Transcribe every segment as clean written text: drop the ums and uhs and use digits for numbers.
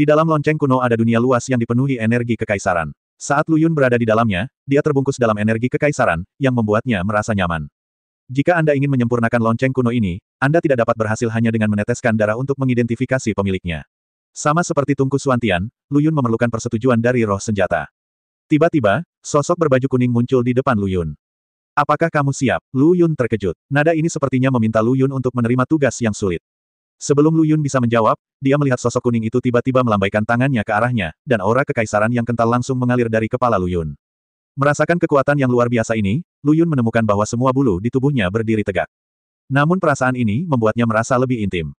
Di dalam lonceng kuno ada dunia luas yang dipenuhi energi kekaisaran. Saat Lu Yun berada di dalamnya, dia terbungkus dalam energi kekaisaran, yang membuatnya merasa nyaman. Jika Anda ingin menyempurnakan lonceng kuno ini, Anda tidak dapat berhasil hanya dengan meneteskan darah untuk mengidentifikasi pemiliknya. Sama seperti Tungku Suantian, Lu Yun memerlukan persetujuan dari roh senjata. Tiba-tiba, sosok berbaju kuning muncul di depan Lu Yun. Apakah kamu siap? Lu Yun terkejut. Nada ini sepertinya meminta Lu Yun untuk menerima tugas yang sulit. Sebelum Lu Yun bisa menjawab, dia melihat sosok kuning itu tiba-tiba melambaikan tangannya ke arahnya, dan aura kekaisaran yang kental langsung mengalir dari kepala Lu Yun. Merasakan kekuatan yang luar biasa ini, Lu Yun menemukan bahwa semua bulu di tubuhnya berdiri tegak. Namun perasaan ini membuatnya merasa lebih intim.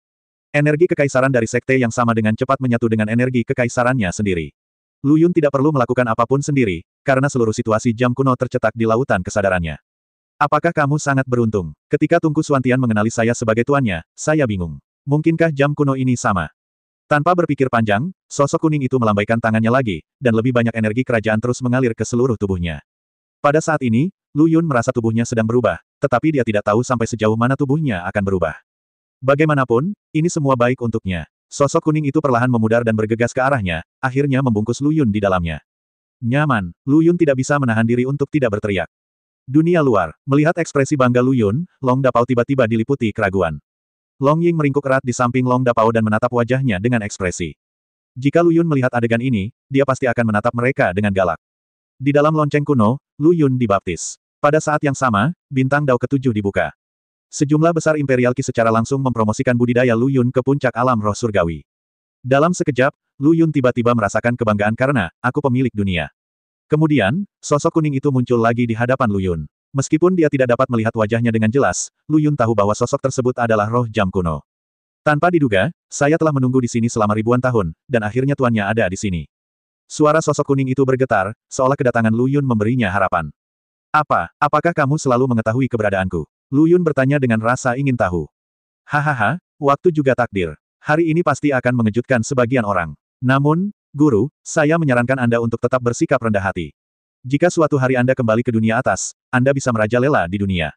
Energi kekaisaran dari sekte yang sama dengan cepat menyatu dengan energi kekaisarannya sendiri. Lu Yun tidak perlu melakukan apapun sendiri, karena seluruh situasi jam kuno tercetak di lautan kesadarannya. Apakah kamu sangat beruntung? Ketika Tungku Suantian mengenali saya sebagai tuannya, saya bingung. Mungkinkah jam kuno ini sama? Tanpa berpikir panjang, sosok kuning itu melambaikan tangannya lagi, dan lebih banyak energi kerajaan terus mengalir ke seluruh tubuhnya. Pada saat ini, Lu Yun merasa tubuhnya sedang berubah, tetapi dia tidak tahu sampai sejauh mana tubuhnya akan berubah. Bagaimanapun, ini semua baik untuknya. Sosok kuning itu perlahan memudar dan bergegas ke arahnya, akhirnya membungkus Lu Yun di dalamnya. Nyaman, Lu Yun tidak bisa menahan diri untuk tidak berteriak. Dunia luar, melihat ekspresi bangga Lu Yun, Long Dapao tiba-tiba diliputi keraguan. Long Ying meringkuk erat di samping Long Dapao dan menatap wajahnya dengan ekspresi. Jika Lu Yun melihat adegan ini, dia pasti akan menatap mereka dengan galak. Di dalam lonceng kuno, Lu Yun dibaptis. Pada saat yang sama, bintang Dao ke-7 dibuka. Sejumlah besar Imperial Qi secara langsung mempromosikan budidaya Lu Yun ke puncak alam roh surgawi. Dalam sekejap, Lu Yun tiba-tiba merasakan kebanggaan karena, aku pemilik dunia. Kemudian, sosok kuning itu muncul lagi di hadapan Lu Yun. Meskipun dia tidak dapat melihat wajahnya dengan jelas, Lu Yun tahu bahwa sosok tersebut adalah roh jam kuno. Tanpa diduga, saya telah menunggu di sini selama ribuan tahun, dan akhirnya tuannya ada di sini. Suara sosok kuning itu bergetar, seolah kedatangan Lu Yun memberinya harapan. Apakah kamu selalu mengetahui keberadaanku? Lu Yun bertanya dengan rasa ingin tahu. Hahaha, waktu juga takdir. Hari ini pasti akan mengejutkan sebagian orang. Namun, Guru, saya menyarankan Anda untuk tetap bersikap rendah hati. Jika suatu hari Anda kembali ke dunia atas, Anda bisa merajalela di dunia.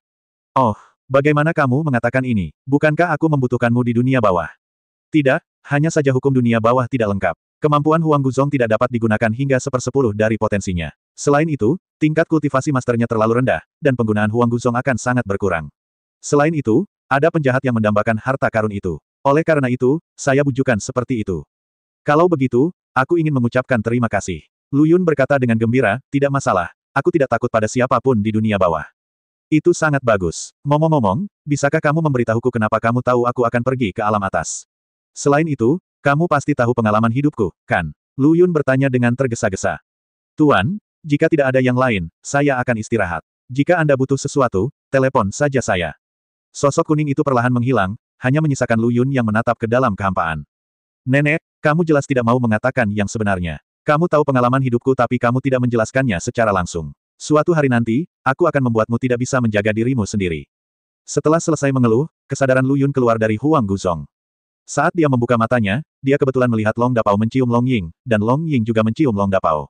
Oh, bagaimana kamu mengatakan ini? Bukankah aku membutuhkanmu di dunia bawah? Tidak, hanya saja hukum dunia bawah tidak lengkap. Kemampuan Huang Guzong tidak dapat digunakan hingga 1/10 dari potensinya. Selain itu, tingkat kultivasi masternya terlalu rendah, dan penggunaan Huang Guzong akan sangat berkurang. Selain itu, ada penjahat yang mendambakan harta karun itu. Oleh karena itu, saya bujukan seperti itu. Kalau begitu, aku ingin mengucapkan terima kasih. Lu Yun berkata dengan gembira, tidak masalah, aku tidak takut pada siapapun di dunia bawah. Itu sangat bagus. Ngomong-ngomong, bisakah kamu memberitahuku kenapa kamu tahu aku akan pergi ke alam atas? Selain itu, kamu pasti tahu pengalaman hidupku, kan? Lu Yun bertanya dengan tergesa-gesa. Tuan, jika tidak ada yang lain, saya akan istirahat. Jika Anda butuh sesuatu, telepon saja saya. Sosok kuning itu perlahan menghilang, hanya menyisakan Lu Yun yang menatap ke dalam kehampaan. Nenek, kamu jelas tidak mau mengatakan yang sebenarnya. Kamu tahu pengalaman hidupku tapi kamu tidak menjelaskannya secara langsung. Suatu hari nanti, aku akan membuatmu tidak bisa menjaga dirimu sendiri. Setelah selesai mengeluh, kesadaran Lu Yun keluar dari Huang Guzong. Saat dia membuka matanya, dia kebetulan melihat Long Dapao mencium Long Ying, dan Long Ying juga mencium Long Dapao.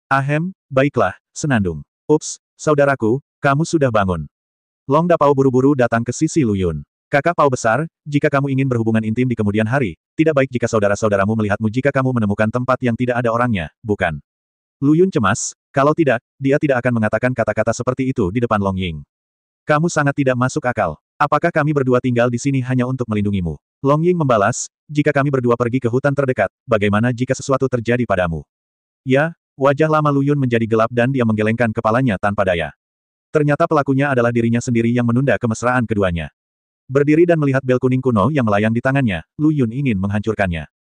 Ahem, baiklah, Senandung. Ups, saudaraku, kamu sudah bangun. Long Dapao buru-buru datang ke sisi Lu Yun. Kakak Pao besar, jika kamu ingin berhubungan intim di kemudian hari, tidak baik jika saudara-saudaramu melihatmu jika kamu menemukan tempat yang tidak ada orangnya, bukan? Lu Yun cemas, kalau tidak, dia tidak akan mengatakan kata-kata seperti itu di depan Long Ying. Kamu sangat tidak masuk akal. Apakah kami berdua tinggal di sini hanya untuk melindungimu? Long Ying membalas, jika kami berdua pergi ke hutan terdekat, bagaimana jika sesuatu terjadi padamu? Ya, wajah lama Lu Yun menjadi gelap dan dia menggelengkan kepalanya tanpa daya. Ternyata pelakunya adalah dirinya sendiri yang menunda kemesraan keduanya. Berdiri dan melihat bel kuning kuno yang melayang di tangannya, Lu Yun ingin menghancurkannya.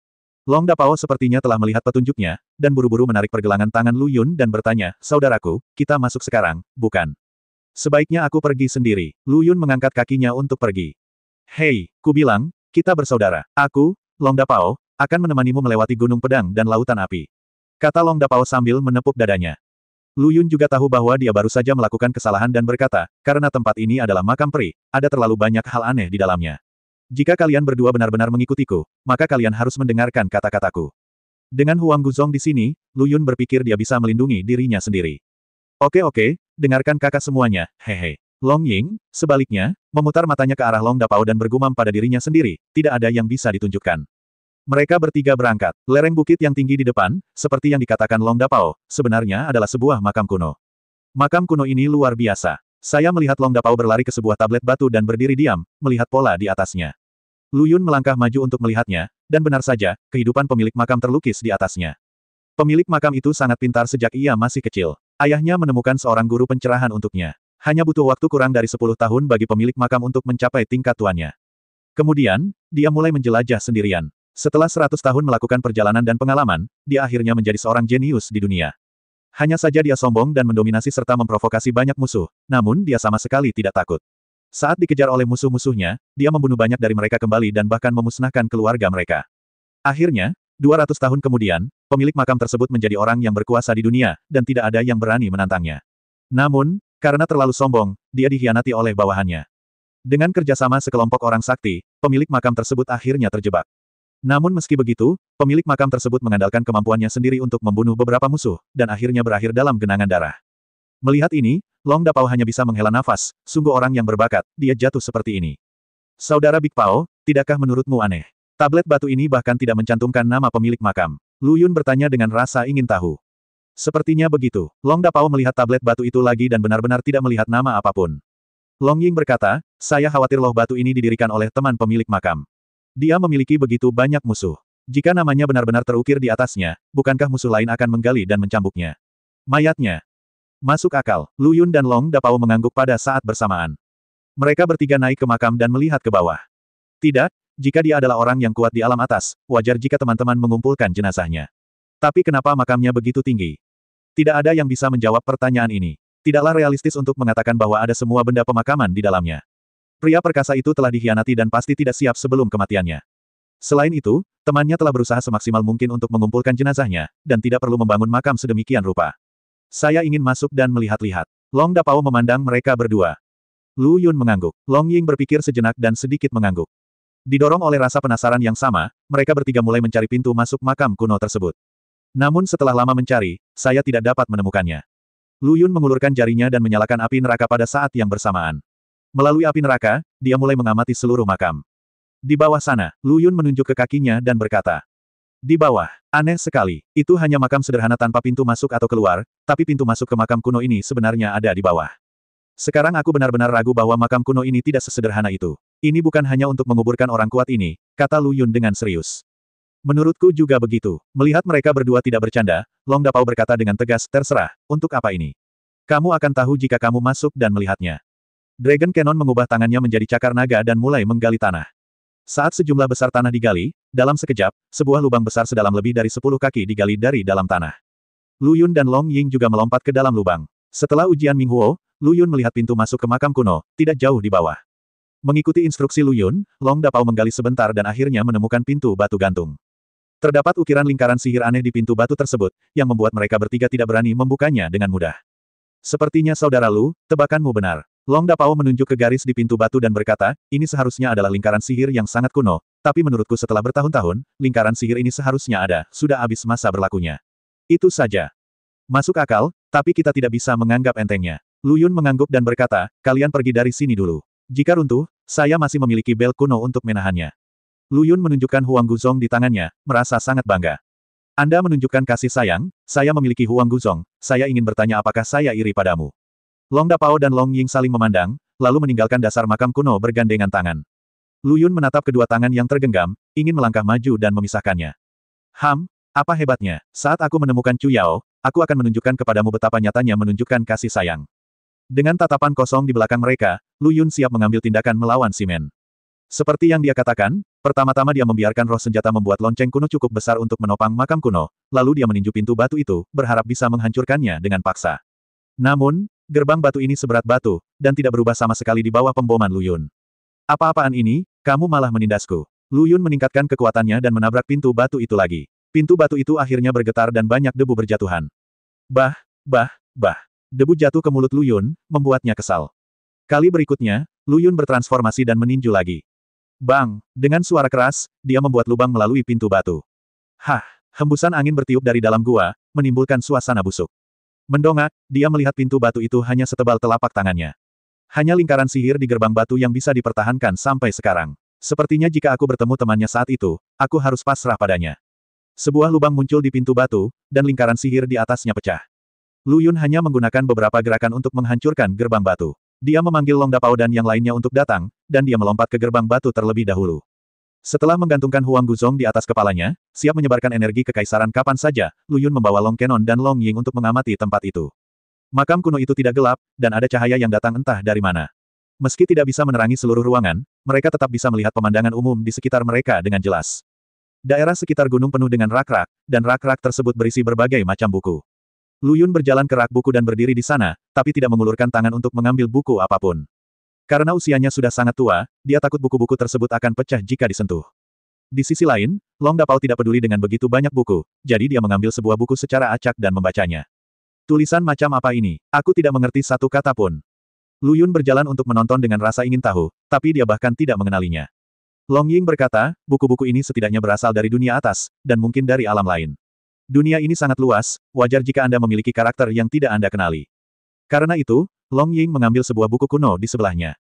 Long Dapao sepertinya telah melihat petunjuknya, dan buru-buru menarik pergelangan tangan Lu Yun dan bertanya, saudaraku, kita masuk sekarang, bukan? Sebaiknya aku pergi sendiri. Lu Yun mengangkat kakinya untuk pergi. Hei, ku bilang, kita bersaudara. Aku, Long Dapao, akan menemanimu melewati gunung pedang dan lautan api. Kata Long Dapao sambil menepuk dadanya. Lu Yun juga tahu bahwa dia baru saja melakukan kesalahan dan berkata, karena tempat ini adalah makam peri, ada terlalu banyak hal aneh di dalamnya. Jika kalian berdua benar-benar mengikutiku, maka kalian harus mendengarkan kata-kataku. Dengan Huang Guzong di sini, Lu Yun berpikir dia bisa melindungi dirinya sendiri. Oke, dengarkan kakak semuanya, hehe. Long Ying, sebaliknya, memutar matanya ke arah Long Dapao dan bergumam pada dirinya sendiri, tidak ada yang bisa ditunjukkan. Mereka bertiga berangkat. Lereng bukit yang tinggi di depan, seperti yang dikatakan Long Dapao, sebenarnya adalah sebuah makam kuno. Makam kuno ini luar biasa. Saya melihat Long Dapao berlari ke sebuah tablet batu dan berdiri diam, melihat pola di atasnya. Lu Yun melangkah maju untuk melihatnya, dan benar saja, kehidupan pemilik makam terlukis di atasnya. Pemilik makam itu sangat pintar sejak ia masih kecil. Ayahnya menemukan seorang guru pencerahan untuknya. Hanya butuh waktu kurang dari 10 tahun bagi pemilik makam untuk mencapai tingkat tuannya. Kemudian, dia mulai menjelajah sendirian. Setelah 100 tahun melakukan perjalanan dan pengalaman, dia akhirnya menjadi seorang jenius di dunia. Hanya saja dia sombong dan mendominasi serta memprovokasi banyak musuh, namun dia sama sekali tidak takut. Saat dikejar oleh musuh-musuhnya, dia membunuh banyak dari mereka kembali dan bahkan memusnahkan keluarga mereka. Akhirnya, 200 tahun kemudian, pemilik makam tersebut menjadi orang yang berkuasa di dunia, dan tidak ada yang berani menantangnya. Namun, karena terlalu sombong, dia dikhianati oleh bawahannya. Dengan kerjasama sekelompok orang sakti, pemilik makam tersebut akhirnya terjebak. Namun meski begitu, pemilik makam tersebut mengandalkan kemampuannya sendiri untuk membunuh beberapa musuh, dan akhirnya berakhir dalam genangan darah. Melihat ini, Long Dapao hanya bisa menghela nafas, sungguh orang yang berbakat, dia jatuh seperti ini. Saudara Big Pao, tidakkah menurutmu aneh? Tablet batu ini bahkan tidak mencantumkan nama pemilik makam. Lu Yun bertanya dengan rasa ingin tahu. Sepertinya begitu. Long Dapao melihat tablet batu itu lagi dan benar-benar tidak melihat nama apapun. Long Ying berkata, saya khawatir loh batu ini didirikan oleh teman pemilik makam. Dia memiliki begitu banyak musuh. Jika namanya benar-benar terukir di atasnya, bukankah musuh lain akan menggali dan mencambuknya? Mayatnya. Masuk akal, Lu Yun dan Long Dapao mengangguk pada saat bersamaan. Mereka bertiga naik ke makam dan melihat ke bawah. Tidak, jika dia adalah orang yang kuat di alam atas, wajar jika teman-teman mengumpulkan jenazahnya. Tapi kenapa makamnya begitu tinggi? Tidak ada yang bisa menjawab pertanyaan ini. Tidaklah realistis untuk mengatakan bahwa ada semua benda pemakaman di dalamnya. Pria perkasa itu telah dikhianati dan pasti tidak siap sebelum kematiannya. Selain itu, temannya telah berusaha semaksimal mungkin untuk mengumpulkan jenazahnya, dan tidak perlu membangun makam sedemikian rupa. Saya ingin masuk dan melihat-lihat. Long Dapao memandang mereka berdua. Lu Yun mengangguk. Long Ying berpikir sejenak dan sedikit mengangguk. Didorong oleh rasa penasaran yang sama, mereka bertiga mulai mencari pintu masuk makam kuno tersebut. Namun setelah lama mencari, saya tidak dapat menemukannya. Lu Yun mengulurkan jarinya dan menyalakan api neraka pada saat yang bersamaan. Melalui api neraka, dia mulai mengamati seluruh makam. Di bawah sana, Lu Yun menunjuk ke kakinya dan berkata. Di bawah, aneh sekali, itu hanya makam sederhana tanpa pintu masuk atau keluar, tapi pintu masuk ke makam kuno ini sebenarnya ada di bawah. Sekarang aku benar-benar ragu bahwa makam kuno ini tidak sesederhana itu. Ini bukan hanya untuk menguburkan orang kuat ini, kata Lu Yun dengan serius. Menurutku juga begitu. Melihat mereka berdua tidak bercanda, Long Dapao berkata dengan tegas, terserah, untuk apa ini? Kamu akan tahu jika kamu masuk dan melihatnya. Dragon Cannon mengubah tangannya menjadi cakar naga dan mulai menggali tanah. Saat sejumlah besar tanah digali, dalam sekejap, sebuah lubang besar sedalam lebih dari 10 kaki digali dari dalam tanah. Lu Yun dan Long Ying juga melompat ke dalam lubang. Setelah ujian Ming Huo, Lu Yun melihat pintu masuk ke makam kuno, tidak jauh di bawah. Mengikuti instruksi Lu Yun, Long Dapao menggali sebentar dan akhirnya menemukan pintu batu gantung. Terdapat ukiran lingkaran sihir aneh di pintu batu tersebut, yang membuat mereka bertiga tidak berani membukanya dengan mudah. Sepertinya saudara Lu, tebakanmu benar. Long Dapao menunjuk ke garis di pintu batu dan berkata, ini seharusnya adalah lingkaran sihir yang sangat kuno, tapi menurutku setelah bertahun-tahun, lingkaran sihir ini seharusnya ada, sudah habis masa berlakunya. Itu saja. Masuk akal, tapi kita tidak bisa menganggap entengnya. Lu Yun mengangguk dan berkata, kalian pergi dari sini dulu. Jika runtuh, saya masih memiliki bel kuno untuk menahannya. Lu Yun menunjukkan Huang Guzong di tangannya, merasa sangat bangga. Anda menunjukkan kasih sayang, saya memiliki Huang Guzong, saya ingin bertanya apakah saya iri padamu. Long Dapao dan Long Ying saling memandang, lalu meninggalkan dasar makam kuno bergandengan tangan. Lu Yun menatap kedua tangan yang tergenggam, ingin melangkah maju dan memisahkannya. Apa hebatnya, saat aku menemukan Chu Yao, aku akan menunjukkan kepadamu betapa nyatanya menunjukkan kasih sayang. Dengan tatapan kosong di belakang mereka, Lu Yun siap mengambil tindakan melawan Simen. Seperti yang dia katakan, pertama-tama dia membiarkan roh senjata membuat lonceng kuno cukup besar untuk menopang makam kuno, lalu dia meninju pintu batu itu, berharap bisa menghancurkannya dengan paksa. Namun, gerbang batu ini seberat batu, dan tidak berubah sama sekali di bawah pemboman Lu Yun. Apa-apaan ini, kamu malah menindasku. Lu Yun meningkatkan kekuatannya dan menabrak pintu batu itu lagi. Pintu batu itu akhirnya bergetar dan banyak debu berjatuhan. Bah. Debu jatuh ke mulut Lu Yun, membuatnya kesal. Kali berikutnya, Lu Yun bertransformasi dan meninju lagi. Bang! Dengan suara keras, dia membuat lubang melalui pintu batu. Hembusan angin bertiup dari dalam gua, menimbulkan suasana busuk. Mendongak, dia melihat pintu batu itu hanya setebal telapak tangannya. Hanya lingkaran sihir di gerbang batu yang bisa dipertahankan sampai sekarang. Sepertinya jika aku bertemu temannya saat itu, aku harus pasrah padanya. Sebuah lubang muncul di pintu batu, dan lingkaran sihir di atasnya pecah. Lu Yun hanya menggunakan beberapa gerakan untuk menghancurkan gerbang batu. Dia memanggil Long Dapao dan yang lainnya untuk datang, dan dia melompat ke gerbang batu terlebih dahulu. Setelah menggantungkan Huang Guzong di atas kepalanya, siap menyebarkan energi kekaisaran kapan saja, Lu Yun membawa Long Kenon dan Long Ying untuk mengamati tempat itu. Makam kuno itu tidak gelap, dan ada cahaya yang datang entah dari mana. Meski tidak bisa menerangi seluruh ruangan, mereka tetap bisa melihat pemandangan umum di sekitar mereka dengan jelas. Daerah sekitar gunung penuh dengan rak-rak, dan rak-rak tersebut berisi berbagai macam buku. Lu Yun berjalan ke rak buku dan berdiri di sana, tapi tidak mengulurkan tangan untuk mengambil buku apapun. Karena usianya sudah sangat tua, dia takut buku-buku tersebut akan pecah jika disentuh. Di sisi lain, Long Dapao tidak peduli dengan begitu banyak buku, jadi dia mengambil sebuah buku secara acak dan membacanya. Tulisan macam apa ini? Aku tidak mengerti satu kata pun. Lu Yun berjalan untuk menonton dengan rasa ingin tahu, tapi dia bahkan tidak mengenalinya. Long Ying berkata, buku-buku ini setidaknya berasal dari dunia atas, dan mungkin dari alam lain. Dunia ini sangat luas, wajar jika Anda memiliki karakter yang tidak Anda kenali. Karena itu, Long Ying mengambil sebuah buku kuno di sebelahnya.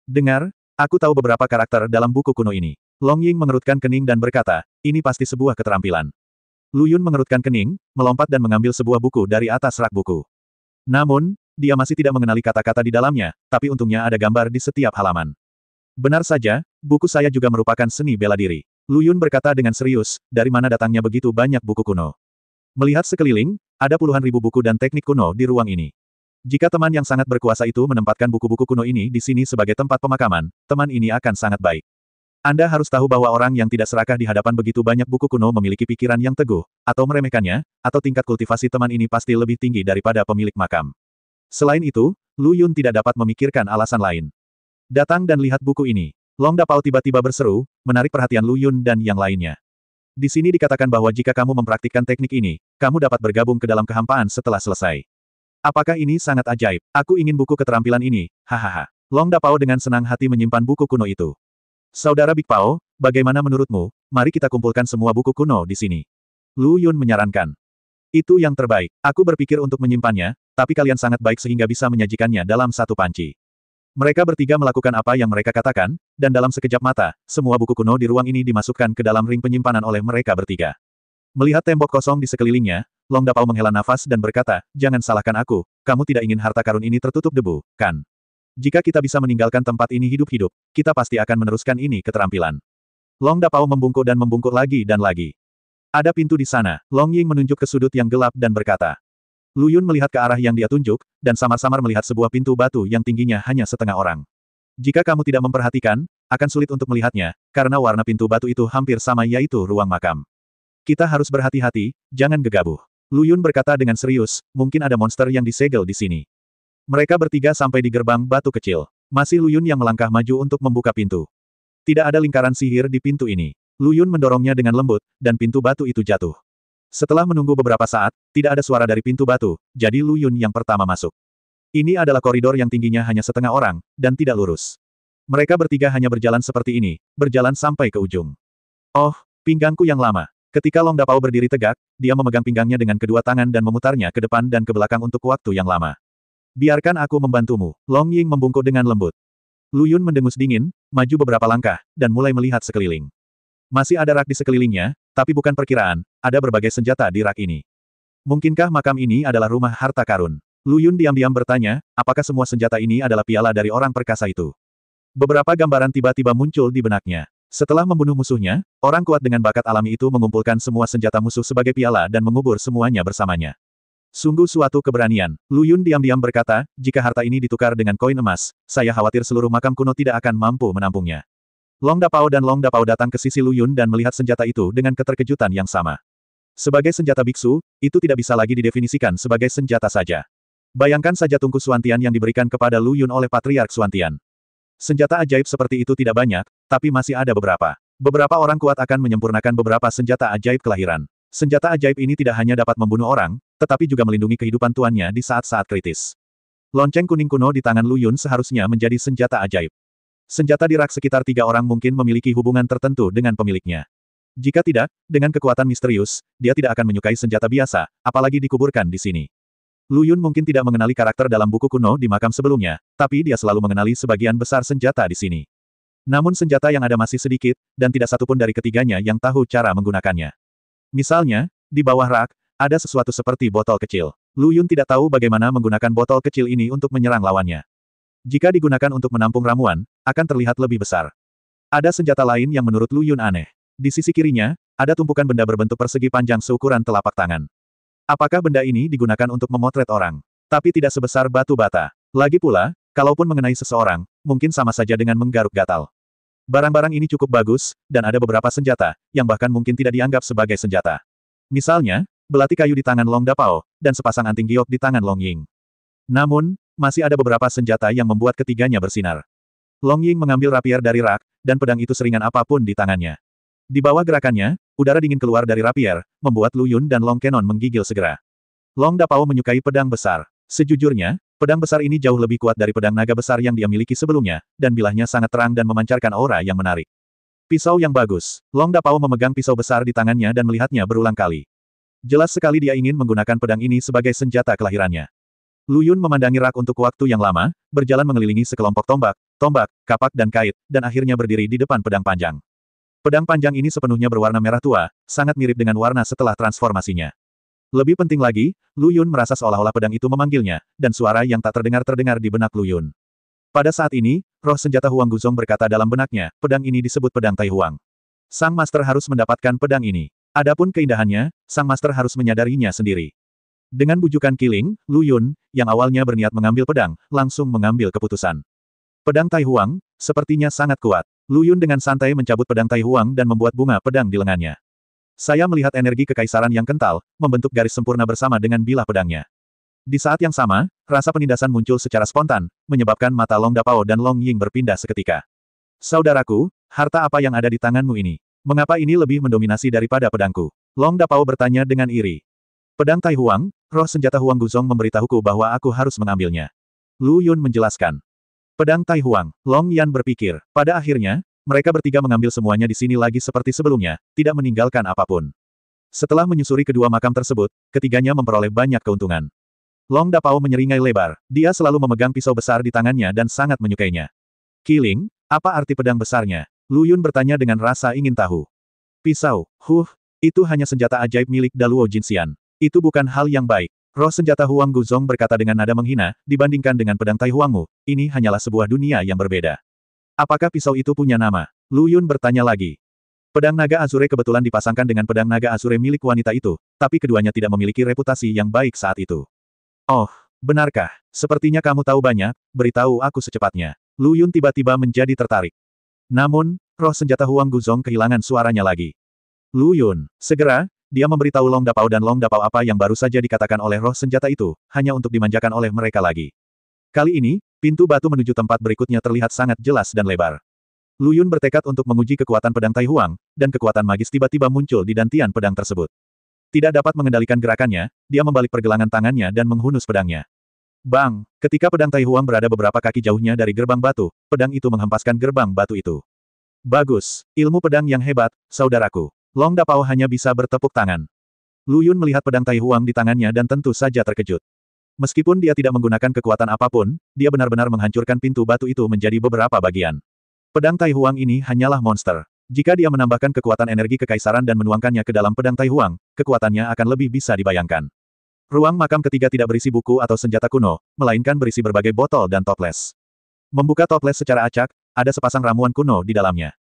Dengar, aku tahu beberapa karakter dalam buku kuno ini. Long Ying mengerutkan kening dan berkata, ini pasti sebuah keterampilan. Lu Yun mengerutkan kening, melompat dan mengambil sebuah buku dari atas rak buku. Namun, dia masih tidak mengenali kata-kata di dalamnya, tapi untungnya ada gambar di setiap halaman. Benar saja, buku saya juga merupakan seni bela diri. Lu Yun berkata dengan serius, dari mana datangnya begitu banyak buku kuno. Melihat sekeliling, ada puluhan ribu buku dan teknik kuno di ruang ini. Jika teman yang sangat berkuasa itu menempatkan buku-buku kuno ini di sini sebagai tempat pemakaman, teman ini akan sangat baik. Anda harus tahu bahwa orang yang tidak serakah di hadapan begitu banyak buku kuno memiliki pikiran yang teguh, atau meremehkannya, atau tingkat kultivasi teman ini pasti lebih tinggi daripada pemilik makam. Selain itu, Lu Yun tidak dapat memikirkan alasan lain. Datang dan lihat buku ini. Long Dapao tiba-tiba berseru, menarik perhatian Lu Yun dan yang lainnya. Di sini dikatakan bahwa jika kamu mempraktikkan teknik ini, kamu dapat bergabung ke dalam kehampaan setelah selesai. Apakah ini sangat ajaib? Aku ingin buku keterampilan ini, hahaha. Long Dapao dengan senang hati menyimpan buku kuno itu. Saudara Big Pao, bagaimana menurutmu? Mari kita kumpulkan semua buku kuno di sini. Lu Yun menyarankan. Itu yang terbaik. Aku berpikir untuk menyimpannya, tapi kalian sangat baik sehingga bisa menyajikannya dalam satu panci. Mereka bertiga melakukan apa yang mereka katakan, dan dalam sekejap mata, semua buku kuno di ruang ini dimasukkan ke dalam ring penyimpanan oleh mereka bertiga. Melihat tembok kosong di sekelilingnya, Long Dapao menghela nafas dan berkata, jangan salahkan aku, kamu tidak ingin harta karun ini tertutup debu, kan? Jika kita bisa meninggalkan tempat ini hidup-hidup, kita pasti akan meneruskan ini keterampilan. Long Dapao membungkuk dan membungkuk lagi dan lagi. Ada pintu di sana. Long Ying menunjuk ke sudut yang gelap dan berkata. Lu Yun melihat ke arah yang dia tunjuk, dan samar-samar melihat sebuah pintu batu yang tingginya hanya setengah orang. Jika kamu tidak memperhatikan, akan sulit untuk melihatnya, karena warna pintu batu itu hampir sama yaitu ruang makam. Kita harus berhati-hati, jangan gegabah. Lu Yun berkata dengan serius, mungkin ada monster yang disegel di sini. Mereka bertiga sampai di gerbang batu kecil. Masih Lu Yun yang melangkah maju untuk membuka pintu. Tidak ada lingkaran sihir di pintu ini. Lu Yun mendorongnya dengan lembut, dan pintu batu itu jatuh. Setelah menunggu beberapa saat, tidak ada suara dari pintu batu, jadi Lu Yun yang pertama masuk. Ini adalah koridor yang tingginya hanya setengah orang, dan tidak lurus. Mereka bertiga hanya berjalan seperti ini, berjalan sampai ke ujung. Oh, pinggangku yang lama. Ketika Long Dapao berdiri tegak, dia memegang pinggangnya dengan kedua tangan dan memutarnya ke depan dan ke belakang untuk waktu yang lama. Biarkan aku membantumu. Long Ying membungkuk dengan lembut. Lu Yun mendengus dingin, maju beberapa langkah, dan mulai melihat sekeliling. Masih ada rak di sekelilingnya, tapi bukan perkiraan, ada berbagai senjata di rak ini. Mungkinkah makam ini adalah rumah harta karun? Lu Yun diam-diam bertanya, apakah semua senjata ini adalah piala dari orang perkasa itu? Beberapa gambaran tiba-tiba muncul di benaknya. Setelah membunuh musuhnya, orang kuat dengan bakat alami itu mengumpulkan semua senjata musuh sebagai piala dan mengubur semuanya bersamanya. Sungguh suatu keberanian. Lu Yun diam-diam berkata, jika harta ini ditukar dengan koin emas, saya khawatir seluruh makam kuno tidak akan mampu menampungnya. Long Dapao dan Long Dapao datang ke sisi Lu Yun dan melihat senjata itu dengan keterkejutan yang sama. Sebagai senjata biksu, itu tidak bisa lagi didefinisikan sebagai senjata saja. Bayangkan saja tungku Suantian yang diberikan kepada Lu Yun oleh Patriark Suantian. Senjata ajaib seperti itu tidak banyak, tapi masih ada beberapa. Beberapa orang kuat akan menyempurnakan beberapa senjata ajaib kelahiran. Senjata ajaib ini tidak hanya dapat membunuh orang, tetapi juga melindungi kehidupan tuannya di saat-saat kritis. Lonceng kuning kuno di tangan Lu Yun seharusnya menjadi senjata ajaib. Senjata di rak sekitar 3 orang mungkin memiliki hubungan tertentu dengan pemiliknya. Jika tidak, dengan kekuatan misterius, dia tidak akan menyukai senjata biasa, apalagi dikuburkan di sini. Lu Yun mungkin tidak mengenali karakter dalam buku kuno di makam sebelumnya, tapi dia selalu mengenali sebagian besar senjata di sini. Namun senjata yang ada masih sedikit, dan tidak satupun dari ketiganya yang tahu cara menggunakannya. Misalnya, di bawah rak, ada sesuatu seperti botol kecil. Lu Yun tidak tahu bagaimana menggunakan botol kecil ini untuk menyerang lawannya. Jika digunakan untuk menampung ramuan, akan terlihat lebih besar. Ada senjata lain yang menurut Lu Yun aneh. Di sisi kirinya, ada tumpukan benda berbentuk persegi panjang seukuran telapak tangan. Apakah benda ini digunakan untuk memotret orang? Tapi tidak sebesar batu bata. Lagi pula, kalaupun mengenai seseorang, mungkin sama saja dengan menggaruk gatal. Barang-barang ini cukup bagus, dan ada beberapa senjata, yang bahkan mungkin tidak dianggap sebagai senjata. Misalnya, belati kayu di tangan Long Dapao, dan sepasang anting giok di tangan Long Ying. Namun, masih ada beberapa senjata yang membuat ketiganya bersinar. Long Ying mengambil rapier dari rak, dan pedang itu seringan apapun di tangannya. Di bawah gerakannya, udara dingin keluar dari rapier, membuat Lu Yun dan Long Kenon menggigil segera. Long Dapao menyukai pedang besar. Sejujurnya, pedang besar ini jauh lebih kuat dari pedang naga besar yang dia miliki sebelumnya, dan bilahnya sangat terang dan memancarkan aura yang menarik. Pisau yang bagus. Long Dapao memegang pisau besar di tangannya dan melihatnya berulang kali. Jelas sekali dia ingin menggunakan pedang ini sebagai senjata kelahirannya. Lu Yun memandangi rak untuk waktu yang lama, berjalan mengelilingi sekelompok tombak, kapak dan kait, dan akhirnya berdiri di depan pedang panjang. Pedang panjang ini sepenuhnya berwarna merah tua, sangat mirip dengan warna setelah transformasinya. Lebih penting lagi, Lu Yun merasa seolah-olah pedang itu memanggilnya, dan suara yang tak terdengar di benak Lu Yun. Pada saat ini, roh senjata Huang Guzong berkata dalam benaknya, pedang ini disebut pedang Tai Huang. Sang master harus mendapatkan pedang ini. Adapun keindahannya, sang master harus menyadarinya sendiri. Dengan bujukan kiling, Lu Yun, yang awalnya berniat mengambil pedang, langsung mengambil keputusan. Pedang Tai Huang, sepertinya sangat kuat. Lu Yun dengan santai mencabut pedang Tai Huang dan membuat bunga pedang di lengannya. Saya melihat energi kekaisaran yang kental, membentuk garis sempurna bersama dengan bilah pedangnya. Di saat yang sama, rasa penindasan muncul secara spontan, menyebabkan mata Long Dapao dan Long Ying berpindah seketika. Saudaraku, harta apa yang ada di tanganmu ini? Mengapa ini lebih mendominasi daripada pedangku? Long Dapao bertanya dengan iri. Pedang Tai Huang, roh senjata Huang Guzong memberitahuku bahwa aku harus mengambilnya. Lu Yun menjelaskan. Pedang Tai Huang, Long Yan berpikir. Pada akhirnya, mereka bertiga mengambil semuanya di sini lagi seperti sebelumnya, tidak meninggalkan apapun. Setelah menyusuri kedua makam tersebut, ketiganya memperoleh banyak keuntungan. Long Dapao menyeringai lebar. Dia selalu memegang pisau besar di tangannya dan sangat menyukainya. Kiling, apa arti pedang besarnya? Lu Yun bertanya dengan rasa ingin tahu. Pisau, itu hanya senjata ajaib milik Daluo Jinxian. Itu bukan hal yang baik. Roh senjata Huang Guzong berkata dengan nada menghina, dibandingkan dengan pedang Tai Huangmu, ini hanyalah sebuah dunia yang berbeda. Apakah pisau itu punya nama? Lu Yun bertanya lagi. Pedang naga Azure kebetulan dipasangkan dengan pedang naga Azure milik wanita itu, tapi keduanya tidak memiliki reputasi yang baik saat itu. Oh, benarkah? Sepertinya kamu tahu banyak, beritahu aku secepatnya. Lu Yun tiba-tiba menjadi tertarik. Namun, roh senjata Huang Guzong kehilangan suaranya lagi. Lu Yun, segera, dia memberitahu Long Dapao dan Long Dapao apa yang baru saja dikatakan oleh roh senjata itu, hanya untuk dimanjakan oleh mereka lagi. Kali ini, pintu batu menuju tempat berikutnya terlihat sangat jelas dan lebar. Lu Yun bertekad untuk menguji kekuatan pedang Tai Huang, dan kekuatan magis tiba-tiba muncul di dantian pedang tersebut. Tidak dapat mengendalikan gerakannya, dia membalik pergelangan tangannya dan menghunus pedangnya. Bang! Ketika pedang Tai Huang berada beberapa kaki jauhnya dari gerbang batu, pedang itu menghempaskan gerbang batu itu. Bagus! Ilmu pedang yang hebat, saudaraku. Long Dapao hanya bisa bertepuk tangan. Lu Yun melihat pedang Tai Huang di tangannya dan tentu saja terkejut. Meskipun dia tidak menggunakan kekuatan apapun, dia benar-benar menghancurkan pintu batu itu menjadi beberapa bagian. Pedang Tai Huang ini hanyalah monster. Jika dia menambahkan kekuatan energi kekaisaran dan menuangkannya ke dalam pedang Tai Huang, kekuatannya akan lebih bisa dibayangkan. Ruang makam ketiga tidak berisi buku atau senjata kuno, melainkan berisi berbagai botol dan toples. Membuka toples secara acak, ada sepasang ramuan kuno di dalamnya.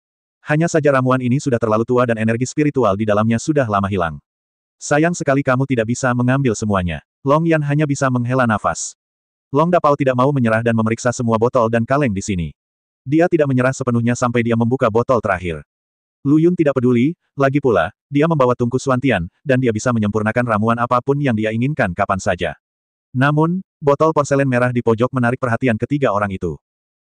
Hanya saja ramuan ini sudah terlalu tua dan energi spiritual di dalamnya sudah lama hilang. Sayang sekali kamu tidak bisa mengambil semuanya. Long Yan hanya bisa menghela nafas. Long Dapao tidak mau menyerah dan memeriksa semua botol dan kaleng di sini. Dia tidak menyerah sepenuhnya sampai dia membuka botol terakhir. Lu Yun tidak peduli, lagi pula, dia membawa tungku Suantian, dan dia bisa menyempurnakan ramuan apapun yang dia inginkan kapan saja. Namun, botol porselen merah di pojok menarik perhatian ketiga orang itu.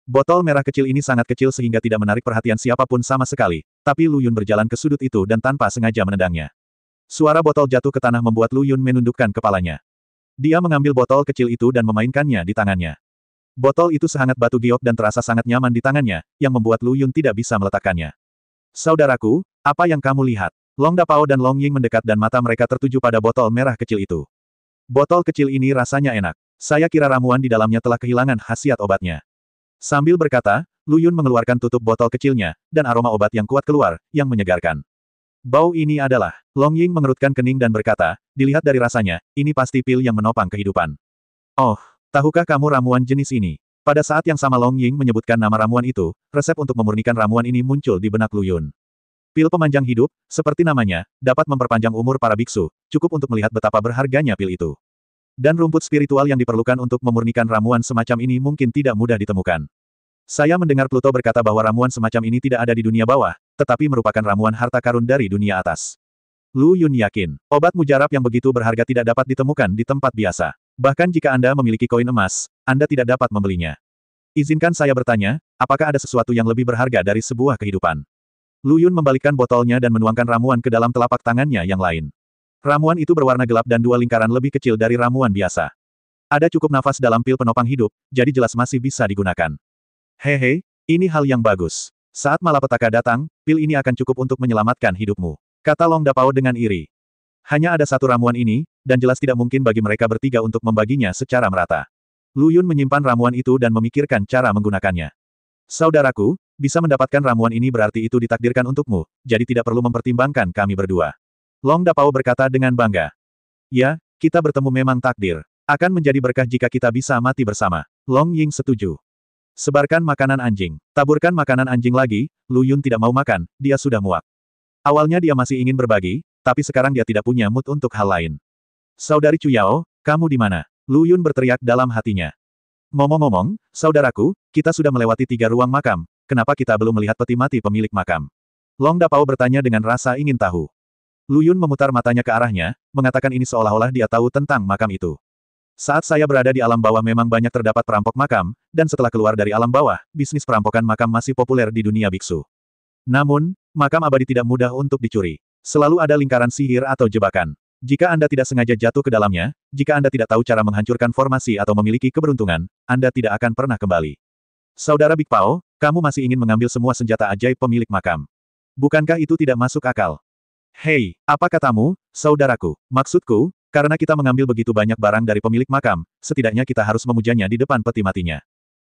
Botol merah kecil ini sangat kecil sehingga tidak menarik perhatian siapapun sama sekali, tapi Lu Yun berjalan ke sudut itu dan tanpa sengaja menendangnya. Suara botol jatuh ke tanah membuat Lu Yun menundukkan kepalanya. Dia mengambil botol kecil itu dan memainkannya di tangannya. Botol itu sehangat batu giok dan terasa sangat nyaman di tangannya, yang membuat Lu Yun tidak bisa meletakkannya. Saudaraku, apa yang kamu lihat? Long Dapao dan Long Ying mendekat dan mata mereka tertuju pada botol merah kecil itu. Botol kecil ini rasanya enak. Saya kira ramuan di dalamnya telah kehilangan khasiat obatnya. Sambil berkata, Lu Yun mengeluarkan tutup botol kecilnya, dan aroma obat yang kuat keluar, yang menyegarkan. Bau ini adalah. Long Ying mengerutkan kening dan berkata, dilihat dari rasanya, ini pasti pil yang menopang kehidupan. Oh, tahukah kamu ramuan jenis ini? Pada saat yang sama Long Ying menyebutkan nama ramuan itu, resep untuk memurnikan ramuan ini muncul di benak Lu Yun. Pil pemanjang hidup, seperti namanya, dapat memperpanjang umur para biksu, cukup untuk melihat betapa berharganya pil itu. Dan rumput spiritual yang diperlukan untuk memurnikan ramuan semacam ini mungkin tidak mudah ditemukan. Saya mendengar Pluto berkata bahwa ramuan semacam ini tidak ada di dunia bawah, tetapi merupakan ramuan harta karun dari dunia atas. Lu Yun yakin, obat mujarab yang begitu berharga tidak dapat ditemukan di tempat biasa. Bahkan jika Anda memiliki koin emas, Anda tidak dapat membelinya. Izinkan saya bertanya, apakah ada sesuatu yang lebih berharga dari sebuah kehidupan? Lu Yun membalikkan botolnya dan menuangkan ramuan ke dalam telapak tangannya yang lain. Ramuan itu berwarna gelap dan 2 lingkaran lebih kecil dari ramuan biasa. Ada cukup nafas dalam pil penopang hidup, jadi jelas masih bisa digunakan. Hehe, ini hal yang bagus. Saat malapetaka datang, pil ini akan cukup untuk menyelamatkan hidupmu. Kata Long Dapao dengan iri. Hanya ada satu ramuan ini, dan jelas tidak mungkin bagi mereka bertiga untuk membaginya secara merata. Lu Yun menyimpan ramuan itu dan memikirkan cara menggunakannya. Saudaraku, bisa mendapatkan ramuan ini berarti itu ditakdirkan untukmu, jadi tidak perlu mempertimbangkan kami berdua. Long Dapao berkata dengan bangga. Ya, kita bertemu memang takdir. Akan menjadi berkah jika kita bisa mati bersama. Long Ying setuju. Sebarkan makanan anjing. Taburkan makanan anjing lagi, Lu Yun tidak mau makan, dia sudah muak. Awalnya dia masih ingin berbagi, tapi sekarang dia tidak punya mood untuk hal lain. Saudari Cuyao, kamu di mana? Lu Yun berteriak dalam hatinya. Ngomong-ngomong, saudaraku, kita sudah melewati 3 ruang makam, kenapa kita belum melihat peti mati pemilik makam? Long Dapao bertanya dengan rasa ingin tahu. Lu Yun memutar matanya ke arahnya, mengatakan ini seolah-olah dia tahu tentang makam itu. Saat saya berada di alam bawah memang banyak terdapat perampok makam, dan setelah keluar dari alam bawah, bisnis perampokan makam masih populer di dunia biksu. Namun, makam abadi tidak mudah untuk dicuri. Selalu ada lingkaran sihir atau jebakan. Jika Anda tidak sengaja jatuh ke dalamnya, jika Anda tidak tahu cara menghancurkan formasi atau memiliki keberuntungan, Anda tidak akan pernah kembali. Saudara Big Pao, kamu masih ingin mengambil semua senjata ajaib pemilik makam. Bukankah itu tidak masuk akal? Hei, apa katamu, saudaraku? Maksudku, karena kita mengambil begitu banyak barang dari pemilik makam, setidaknya kita harus memujanya di depan peti matinya.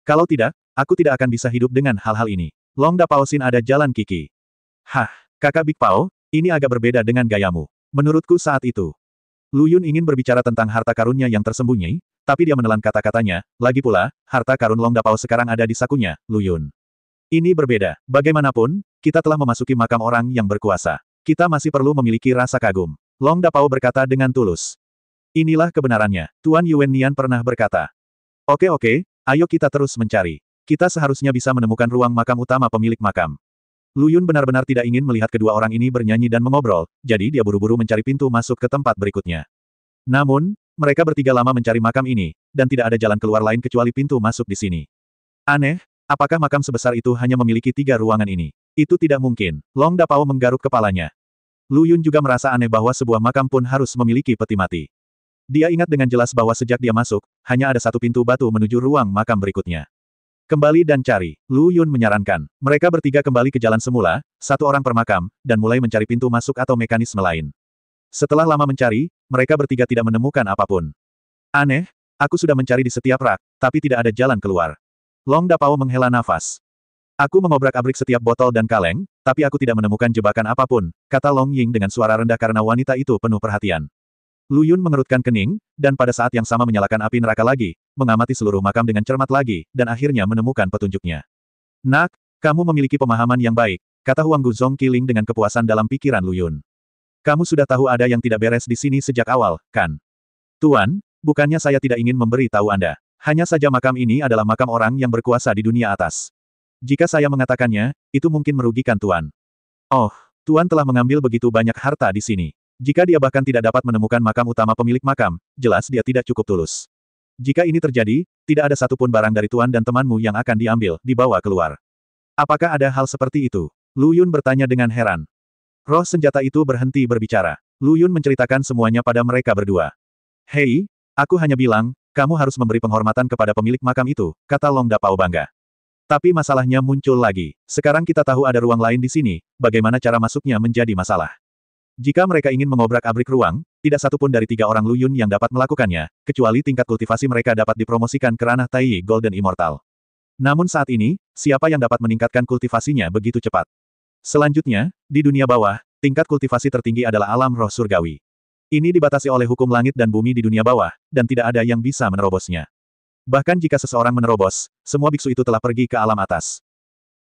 Kalau tidak, aku tidak akan bisa hidup dengan hal-hal ini. Long Dapao Sin ada jalan kiki. Hah, kakak Big Pao, ini agak berbeda dengan gayamu. Menurutku saat itu. Lu Yun ingin berbicara tentang harta karunnya yang tersembunyi, tapi dia menelan kata-katanya, lagi pula, harta karun Long Dapao sekarang ada di sakunya, Lu Yun. Ini berbeda. Bagaimanapun, kita telah memasuki makam orang yang berkuasa. Kita masih perlu memiliki rasa kagum. Long Dapao berkata dengan tulus. Inilah kebenarannya. Tuan Yuan Nian pernah berkata. Oke, ayo kita terus mencari. Kita seharusnya bisa menemukan ruang makam utama pemilik makam. Lu Yun benar-benar tidak ingin melihat kedua orang ini bernyanyi dan mengobrol, jadi dia buru-buru mencari pintu masuk ke tempat berikutnya. Namun, mereka bertiga lama mencari makam ini, dan tidak ada jalan keluar lain kecuali pintu masuk di sini. Aneh, apakah makam sebesar itu hanya memiliki 3 ruangan ini? Itu tidak mungkin. Long Dapao menggaruk kepalanya. Lu Yun juga merasa aneh bahwa sebuah makam pun harus memiliki peti mati. Dia ingat dengan jelas bahwa sejak dia masuk, hanya ada satu pintu batu menuju ruang makam berikutnya. Kembali dan cari, Lu Yun menyarankan. Mereka bertiga kembali ke jalan semula, satu orang per makam, dan mulai mencari pintu masuk atau mekanisme lain. Setelah lama mencari, mereka bertiga tidak menemukan apapun. Aneh, aku sudah mencari di setiap rak, tapi tidak ada jalan keluar. Long Dapao menghela nafas. Aku mengobrak-abrik setiap botol dan kaleng, tapi aku tidak menemukan jebakan apapun, kata Long Ying dengan suara rendah karena wanita itu penuh perhatian. Lu Yun mengerutkan kening, dan pada saat yang sama menyalakan api neraka lagi, mengamati seluruh makam dengan cermat lagi, dan akhirnya menemukan petunjuknya. Nak, kamu memiliki pemahaman yang baik, kata Huanggu Zong Qiling dengan kepuasan dalam pikiran Lu Yun. Kamu sudah tahu ada yang tidak beres di sini sejak awal, kan? Tuan, bukannya saya tidak ingin memberi tahu Anda. Hanya saja makam ini adalah makam orang yang berkuasa di dunia atas. Jika saya mengatakannya, itu mungkin merugikan Tuan. Oh, Tuan telah mengambil begitu banyak harta di sini. Jika dia bahkan tidak dapat menemukan makam utama pemilik makam, jelas dia tidak cukup tulus. Jika ini terjadi, tidak ada satupun barang dari Tuan dan temanmu yang akan diambil, dibawa keluar. Apakah ada hal seperti itu? Lu Yun bertanya dengan heran. Roh senjata itu berhenti berbicara. Lu Yun menceritakan semuanya pada mereka berdua. Hei, aku hanya bilang, kamu harus memberi penghormatan kepada pemilik makam itu, kata Long Dapao bangga. Tapi masalahnya muncul lagi. Sekarang kita tahu ada ruang lain di sini, bagaimana cara masuknya menjadi masalah. Jika mereka ingin mengobrak-abrik ruang, tidak satupun dari 3 orang Lu Yun yang dapat melakukannya, kecuali tingkat kultivasi mereka dapat dipromosikan ke ranah Tai Golden Immortal. Namun saat ini, siapa yang dapat meningkatkan kultivasinya begitu cepat? Selanjutnya, di dunia bawah, tingkat kultivasi tertinggi adalah alam roh surgawi. Ini dibatasi oleh hukum langit dan bumi di dunia bawah, dan tidak ada yang bisa menerobosnya. Bahkan jika seseorang menerobos, semua biksu itu telah pergi ke alam atas.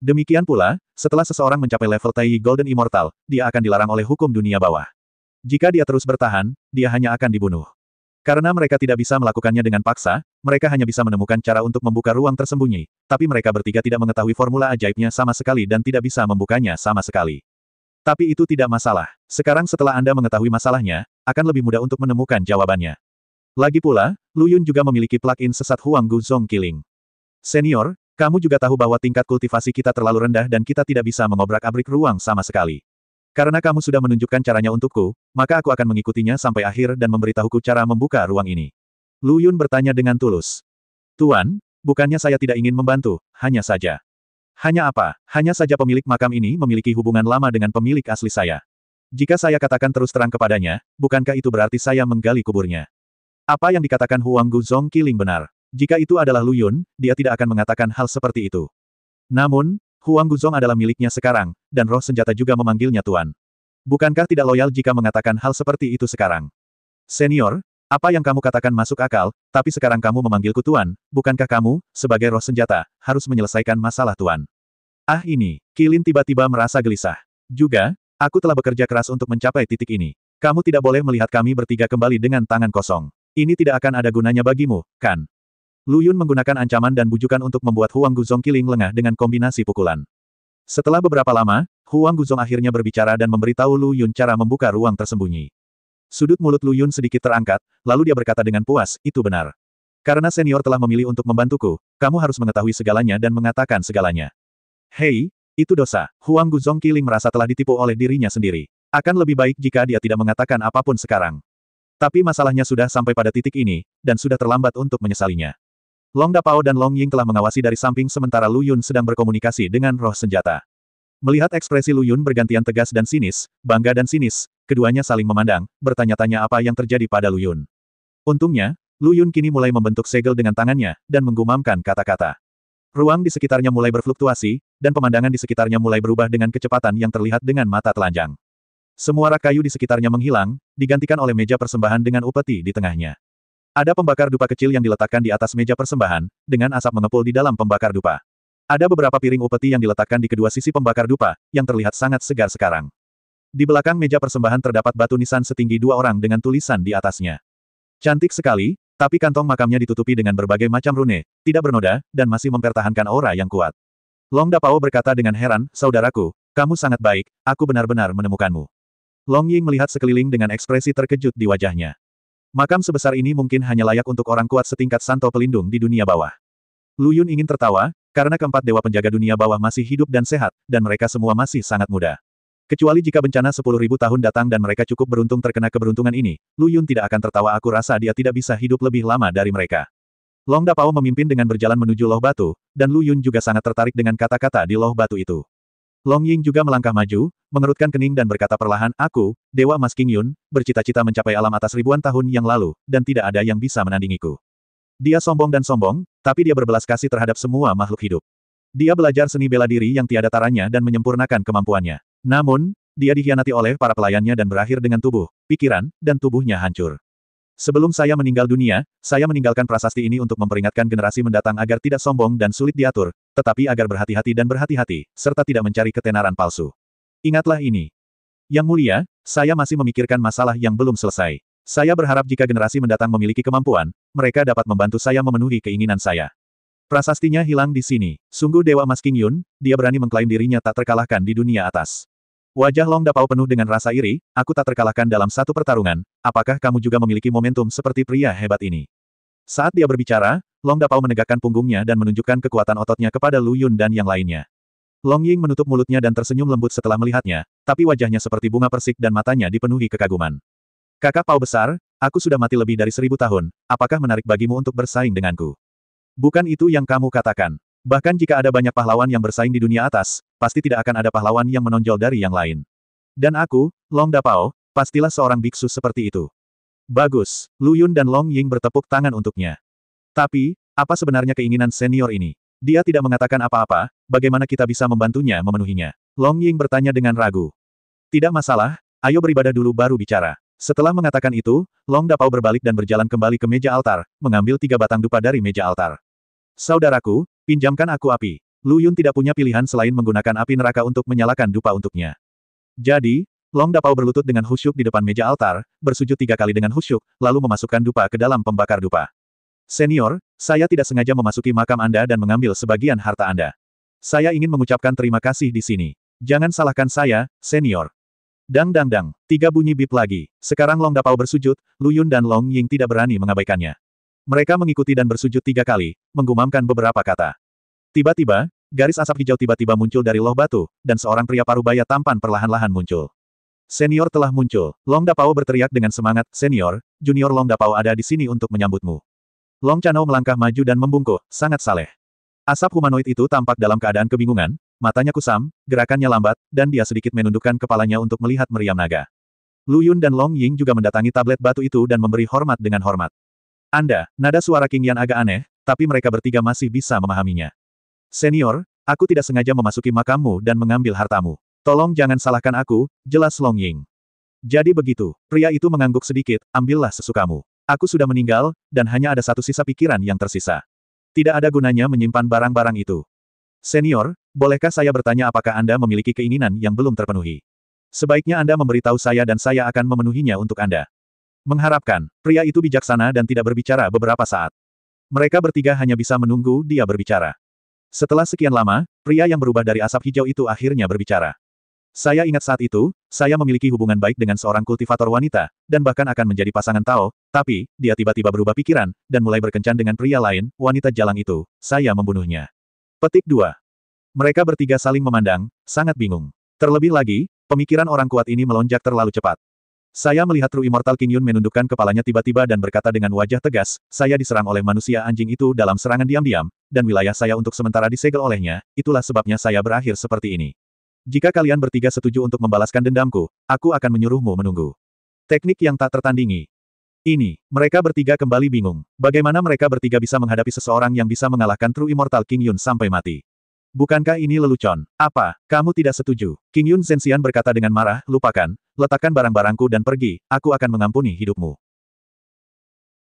Demikian pula, setelah seseorang mencapai level Taiyi Golden Immortal, dia akan dilarang oleh hukum dunia bawah. Jika dia terus bertahan, dia hanya akan dibunuh. Karena mereka tidak bisa melakukannya dengan paksa, mereka hanya bisa menemukan cara untuk membuka ruang tersembunyi, tapi mereka bertiga tidak mengetahui formula ajaibnya sama sekali dan tidak bisa membukanya sama sekali. Tapi itu tidak masalah. Sekarang setelah Anda mengetahui masalahnya, akan lebih mudah untuk menemukan jawabannya. Lagi pula, Lu Yun juga memiliki plug-in sesat Huang Gu Zong Killing. Senior, kamu juga tahu bahwa tingkat kultivasi kita terlalu rendah dan kita tidak bisa mengobrak-abrik ruang sama sekali. Karena kamu sudah menunjukkan caranya untukku, maka aku akan mengikutinya sampai akhir dan memberitahuku cara membuka ruang ini. Lu Yun bertanya dengan tulus. Tuan, bukannya saya tidak ingin membantu, hanya saja. Hanya apa? Hanya saja pemilik makam ini memiliki hubungan lama dengan pemilik asli saya. Jika saya katakan terus terang kepadanya, bukankah itu berarti saya menggali kuburnya? Apa yang dikatakan Huang Gu Zong Killing benar? Jika itu adalah Lu Yun, dia tidak akan mengatakan hal seperti itu. Namun, Huang Gu Zong adalah miliknya sekarang, dan roh senjata juga memanggilnya Tuan. Bukankah tidak loyal jika mengatakan hal seperti itu sekarang? Senior, apa yang kamu katakan masuk akal, tapi sekarang kamu memanggilku Tuan, bukankah kamu, sebagai roh senjata, harus menyelesaikan masalah Tuan? Ah ini, Kilin tiba-tiba merasa gelisah. Juga, aku telah bekerja keras untuk mencapai titik ini. Kamu tidak boleh melihat kami bertiga kembali dengan tangan kosong. Ini tidak akan ada gunanya bagimu, kan? Lu Yun menggunakan ancaman dan bujukan untuk membuat Huang Gu Zong Killing lengah dengan kombinasi pukulan. Setelah beberapa lama, Huang Gu Zong akhirnya berbicara dan memberitahu Lu Yun cara membuka ruang tersembunyi. Sudut mulut Lu Yun sedikit terangkat, lalu dia berkata dengan puas, itu benar. Karena senior telah memilih untuk membantuku, kamu harus mengetahui segalanya dan mengatakan segalanya. Hei, itu dosa. Huang Gu Zong Killing merasa telah ditipu oleh dirinya sendiri. Akan lebih baik jika dia tidak mengatakan apapun sekarang. Tapi masalahnya sudah sampai pada titik ini, dan sudah terlambat untuk menyesalinya. Long Dapao dan Long Ying telah mengawasi dari samping sementara Lu Yun sedang berkomunikasi dengan roh senjata. Melihat ekspresi Lu Yun bergantian tegas dan sinis, bangga dan sinis, keduanya saling memandang, bertanya-tanya apa yang terjadi pada Lu Yun. Untungnya, Lu Yun kini mulai membentuk segel dengan tangannya, dan menggumamkan kata-kata. Ruang di sekitarnya mulai berfluktuasi, dan pemandangan di sekitarnya mulai berubah dengan kecepatan yang terlihat dengan mata telanjang. Semua rak kayu di sekitarnya menghilang, digantikan oleh meja persembahan dengan upeti di tengahnya. Ada pembakar dupa kecil yang diletakkan di atas meja persembahan, dengan asap mengepul di dalam pembakar dupa. Ada beberapa piring upeti yang diletakkan di kedua sisi pembakar dupa, yang terlihat sangat segar sekarang. Di belakang meja persembahan terdapat batu nisan setinggi 2 orang dengan tulisan di atasnya. Cantik sekali, tapi kantong makamnya ditutupi dengan berbagai macam rune, tidak bernoda, dan masih mempertahankan aura yang kuat. Long Dapao berkata dengan heran, saudaraku, kamu sangat baik, aku benar-benar menemukanmu. Long Ying melihat sekeliling dengan ekspresi terkejut di wajahnya. Makam sebesar ini mungkin hanya layak untuk orang kuat setingkat Santo Pelindung di dunia bawah. Lu Yun ingin tertawa, karena keempat dewa penjaga dunia bawah masih hidup dan sehat, dan mereka semua masih sangat muda. Kecuali jika bencana 10.000 tahun datang dan mereka cukup beruntung terkena keberuntungan ini, Lu Yun tidak akan tertawa. Aku rasa dia tidak bisa hidup lebih lama dari mereka. Long Dapao memimpin dengan berjalan menuju loh batu, dan Lu Yun juga sangat tertarik dengan kata-kata di loh batu itu. Long Ying juga melangkah maju, mengerutkan kening dan berkata perlahan, aku, Dewa Emas King Yun, bercita-cita mencapai alam atas ribuan tahun yang lalu, dan tidak ada yang bisa menandingiku. Dia sombong dan sombong, tapi dia berbelas kasih terhadap semua makhluk hidup. Dia belajar seni bela diri yang tiada taranya dan menyempurnakan kemampuannya. Namun, dia dikhianati oleh para pelayannya dan berakhir dengan tubuh, pikiran, dan tubuhnya hancur. Sebelum saya meninggal dunia, saya meninggalkan prasasti ini untuk memperingatkan generasi mendatang agar tidak sombong dan sulit diatur, tetapi agar berhati-hati dan berhati-hati, serta tidak mencari ketenaran palsu. Ingatlah ini. Yang mulia, saya masih memikirkan masalah yang belum selesai. Saya berharap jika generasi mendatang memiliki kemampuan, mereka dapat membantu saya memenuhi keinginan saya. Prasastinya hilang di sini. Sungguh Dewa Emas King Yun, dia berani mengklaim dirinya tak terkalahkan di dunia atas. Wajah Long Dapao penuh dengan rasa iri, aku tak terkalahkan dalam satu pertarungan, apakah kamu juga memiliki momentum seperti pria hebat ini? Saat dia berbicara, Long Dapao menegakkan punggungnya dan menunjukkan kekuatan ototnya kepada Lu Yun dan yang lainnya. Long Ying menutup mulutnya dan tersenyum lembut setelah melihatnya, tapi wajahnya seperti bunga persik dan matanya dipenuhi kekaguman. Kakak Pao besar, aku sudah mati lebih dari 1000 tahun, apakah menarik bagimu untuk bersaing denganku? Bukan itu yang kamu katakan. Bahkan jika ada banyak pahlawan yang bersaing di dunia atas, pasti tidak akan ada pahlawan yang menonjol dari yang lain. Dan aku, Long Dapao, pastilah seorang biksu seperti itu. Bagus, Lu Yun dan Long Ying bertepuk tangan untuknya. Tapi, apa sebenarnya keinginan senior ini? Dia tidak mengatakan apa-apa, bagaimana kita bisa membantunya memenuhinya? Long Ying bertanya dengan ragu. Tidak masalah, ayo beribadah dulu baru bicara. Setelah mengatakan itu, Long Dapao berbalik dan berjalan kembali ke meja altar, mengambil 3 batang dupa dari meja altar. Saudaraku, pinjamkan aku api. Lu Yun tidak punya pilihan selain menggunakan api neraka untuk menyalakan dupa untuknya. Jadi, Long Dapao berlutut dengan khusyuk di depan meja altar, bersujud 3 kali dengan khusyuk, lalu memasukkan dupa ke dalam pembakar dupa. Senior, saya tidak sengaja memasuki makam Anda dan mengambil sebagian harta Anda. Saya ingin mengucapkan terima kasih di sini. Jangan salahkan saya, senior. Dang dang dang, 3 bunyi bip lagi. Sekarang Long Dapao bersujud, Lu Yun dan Long Ying tidak berani mengabaikannya. Mereka mengikuti dan bersujud 3 kali, menggumamkan beberapa kata. Tiba-tiba, garis asap hijau tiba-tiba muncul dari loh batu, dan seorang pria parubaya tampan perlahan-lahan muncul. Senior telah muncul. Long Dapao berteriak dengan semangat, Senior, Junior Long Dapao ada di sini untuk menyambutmu. Long Chanao melangkah maju dan membungkuk, sangat saleh. Asap humanoid itu tampak dalam keadaan kebingungan, matanya kusam, gerakannya lambat, dan dia sedikit menundukkan kepalanya untuk melihat meriam naga. Lu Yun dan Long Ying juga mendatangi tablet batu itu dan memberi hormat dengan hormat. Anda, nada suara King Yan agak aneh, tapi mereka bertiga masih bisa memahaminya. Senior, aku tidak sengaja memasuki makammu dan mengambil hartamu. Tolong jangan salahkan aku, jelas Long Ying. Jadi begitu, pria itu mengangguk sedikit, ambillah sesukamu. Aku sudah meninggal, dan hanya ada satu sisa pikiran yang tersisa. Tidak ada gunanya menyimpan barang-barang itu. Senior, bolehkah saya bertanya apakah Anda memiliki keinginan yang belum terpenuhi? Sebaiknya Anda memberitahu saya dan saya akan memenuhinya untuk Anda. Mengharapkan, pria itu bijaksana dan tidak berbicara beberapa saat. Mereka bertiga hanya bisa menunggu dia berbicara. Setelah sekian lama, pria yang berubah dari asap hijau itu akhirnya berbicara. Saya ingat saat itu, saya memiliki hubungan baik dengan seorang kultivator wanita, dan bahkan akan menjadi pasangan Tao, tapi, dia tiba-tiba berubah pikiran, dan mulai berkencan dengan pria lain, wanita jalang itu, saya membunuhnya. Petik 2. Mereka bertiga saling memandang, sangat bingung. Terlebih lagi, pemikiran orang kuat ini melonjak terlalu cepat. Saya melihat True Immortal King Yun menundukkan kepalanya tiba-tiba dan berkata dengan wajah tegas, saya diserang oleh manusia anjing itu dalam serangan diam-diam, dan wilayah saya untuk sementara disegel olehnya, itulah sebabnya saya berakhir seperti ini. Jika kalian bertiga setuju untuk membalaskan dendamku, aku akan menyuruhmu menunggu. Teknik yang tak tertandingi. Ini, mereka bertiga kembali bingung. Bagaimana mereka bertiga bisa menghadapi seseorang yang bisa mengalahkan True Immortal King Yun sampai mati? Bukankah ini lelucon? Apa, kamu tidak setuju? King Yun Zhenxian berkata dengan marah, lupakan, letakkan barang-barangku dan pergi, aku akan mengampuni hidupmu.